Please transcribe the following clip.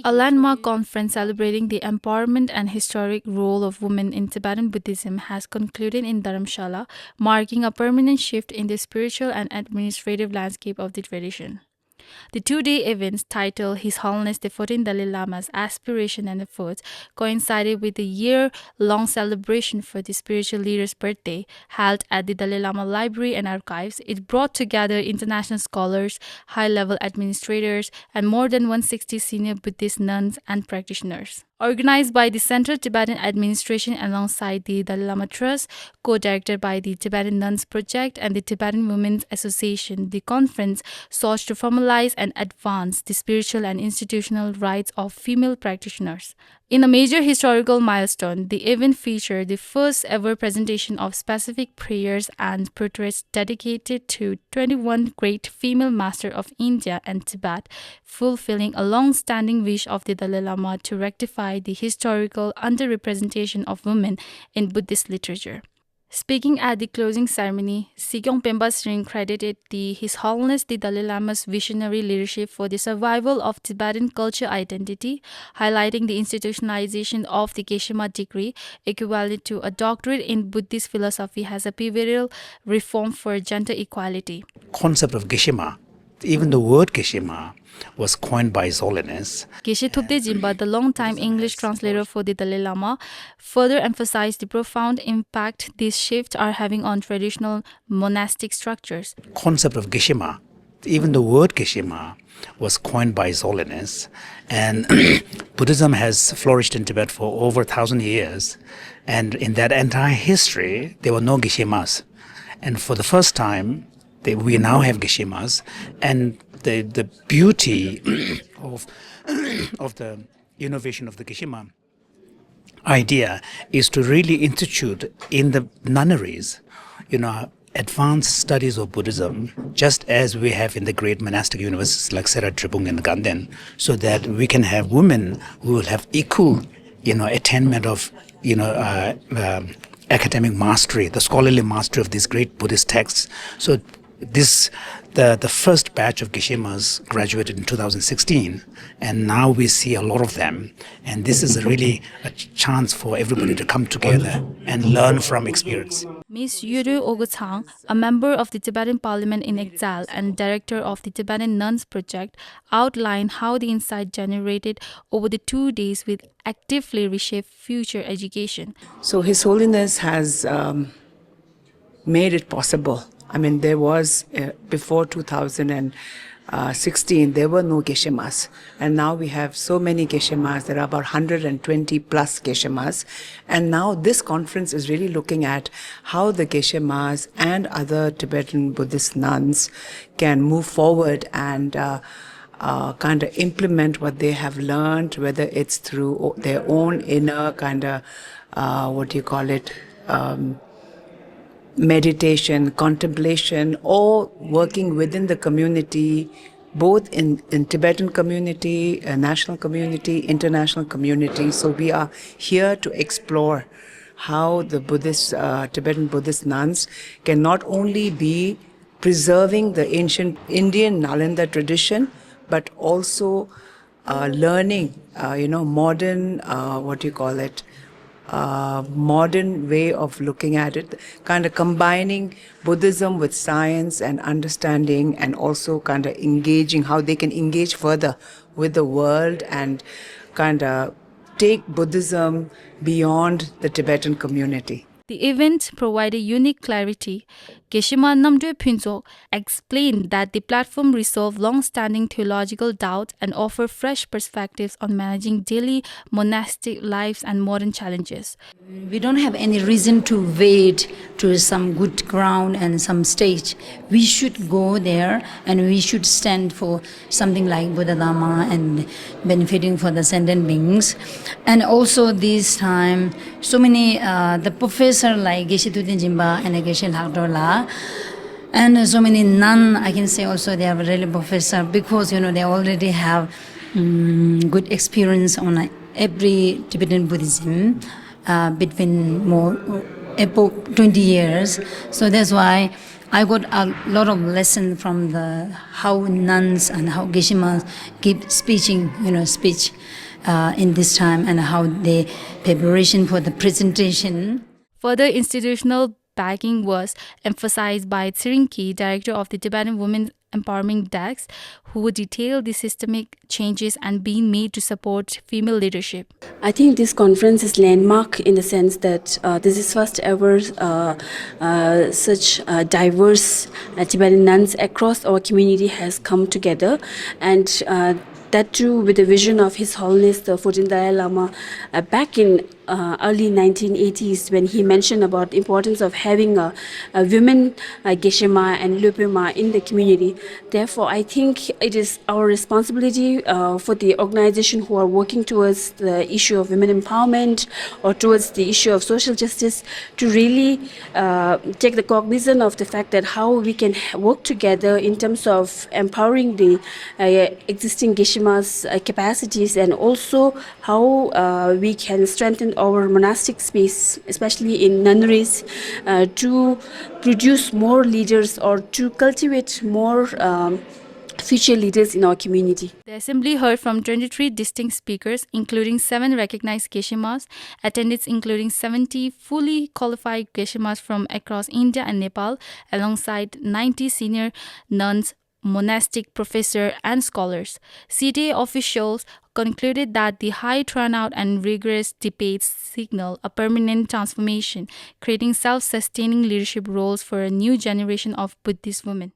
A landmark conference celebrating the empowerment and historic role of women in Tibetan Buddhism has concluded in Dharamshala, marking a permanent shift in the spiritual and administrative landscape of the tradition. The two-day events, titled His Holiness the 14th Dalai Lama's Aspiration and Efforts, coincided with the year-long celebration for the spiritual leader's birthday held at the Dalai Lama Library and Archives. It brought together international scholars, high-level administrators, and more than 160 senior Buddhist nuns and practitioners. Organized by the Central Tibetan Administration alongside the Dalai Lama Trust, co-directed by the Tibetan Nuns Project and the Tibetan Women's Association, the conference sought to formalize and advance the spiritual and institutional rights of female practitioners. In a major historical milestone, the event featured the first ever presentation of specific prayers and portraits dedicated to 21 great female masters of India and Tibet, fulfilling a long-standing wish of the Dalai Lama to rectify the historical underrepresentation of women in Buddhist literature. Speaking at the closing ceremony, Sikyong Pemba Sring credited His Holiness the Dalai Lama's visionary leadership for the survival of Tibetan culture identity, highlighting the institutionalization of the Geshima degree, equivalent to a doctorate in Buddhist philosophy, as a pivotal reform for gender equality. Concept of Geshima, even the word Geshima, was coined by His Holiness. Geshe Thupte Jimba, the long-time English translator for the Dalai Lama, further emphasized the profound impact these shifts are having on traditional monastic structures. Concept of Geshima, even the word Geshima, was coined by His Holiness, and Buddhism has flourished in Tibet for over 1,000 years, and in that entire history, there were no Geshemas. And for the first time, we now have Geshemas, and the beauty of the innovation of the Geshima idea is to really institute in the nunneries, advanced studies of Buddhism, just as we have in the great monastic universities like Sera Tribung and Ganden, so that we can have women who will have equal, attainment of, academic mastery, the scholarly mastery of these great Buddhist texts. So the first batch of Geshemas graduated in 2016, and now we see a lot of them. And this is really a chance for everybody to come together and learn from experience. Ms. Yuru Ogutang, a member of the Tibetan Parliament in Exile and director of the Tibetan Nuns Project, outlined how the insight generated over the 2 days will actively reshape future education. So His Holiness has made it possible. I mean, there was, before 2016, there were no Geshemas. And now we have so many Geshemas. There are about 120 plus Geshemas. And now this conference is really looking at how the Geshemas and other Tibetan Buddhist nuns can move forward and kind of implement what they have learned, whether it's through their own inner kind of, meditation, contemplation, or working within the community, both in Tibetan community, national community, international community. So we are here to explore how the Tibetan Buddhist nuns can not only be preserving the ancient Indian Nalanda tradition, but also learning, modern, modern way of looking at it, kind of combining Buddhism with science and understanding, and also kind of engaging how they can engage further with the world and kind of take Buddhism beyond the Tibetan community. The event provided unique clarity. Geshima Namdwe Phuntsok explained that the platform resolved long-standing theological doubt and offered fresh perspectives on managing daily monastic lives and modern challenges. We don't have any reason to wait to some good ground and some stage. We should go there and we should stand for something like Buddha Dharma and benefiting for the sentient beings. And also this time, so many, the professor like Geshe Thupte Jimba and Geshe Lhagdola, and so many nuns, I can say also they are really professor, because they already have good experience on every Tibetan Buddhism between more about 20 years. So that's why I got a lot of lesson from the how nuns and how Geshima give speech in this time, and how they preparation for the presentation. Further institutional backing was emphasized by Tsirinki, director of the Tibetan Women's Empowerment Desk, who detailed the systemic changes and being made to support female leadership. I think this conference is landmark in the sense that this is first ever such diverse Tibetan nuns across our community has come together, and that too with the vision of His Holiness the 14th Dalai Lama back in early 1980s, when he mentioned about the importance of having a women Geshema and Lupema in the community. Therefore, I think it is our responsibility for the organization who are working towards the issue of women empowerment or towards the issue of social justice to really take the cognizance of the fact that how we can work together in terms of empowering the existing Geshemas capacities, and also how we can strengthen our monastic space, especially in nunneries, to produce more leaders or to cultivate more future leaders in our community. The assembly heard from 23 distinct speakers, including 7 recognized Geshimas, attendees including 70 fully qualified Geshimas from across India and Nepal, alongside 90 senior nuns, monastic professors, and scholars. CTA officials concluded that the high turnout and rigorous debates signal a permanent transformation, creating self-sustaining leadership roles for a new generation of Buddhist women.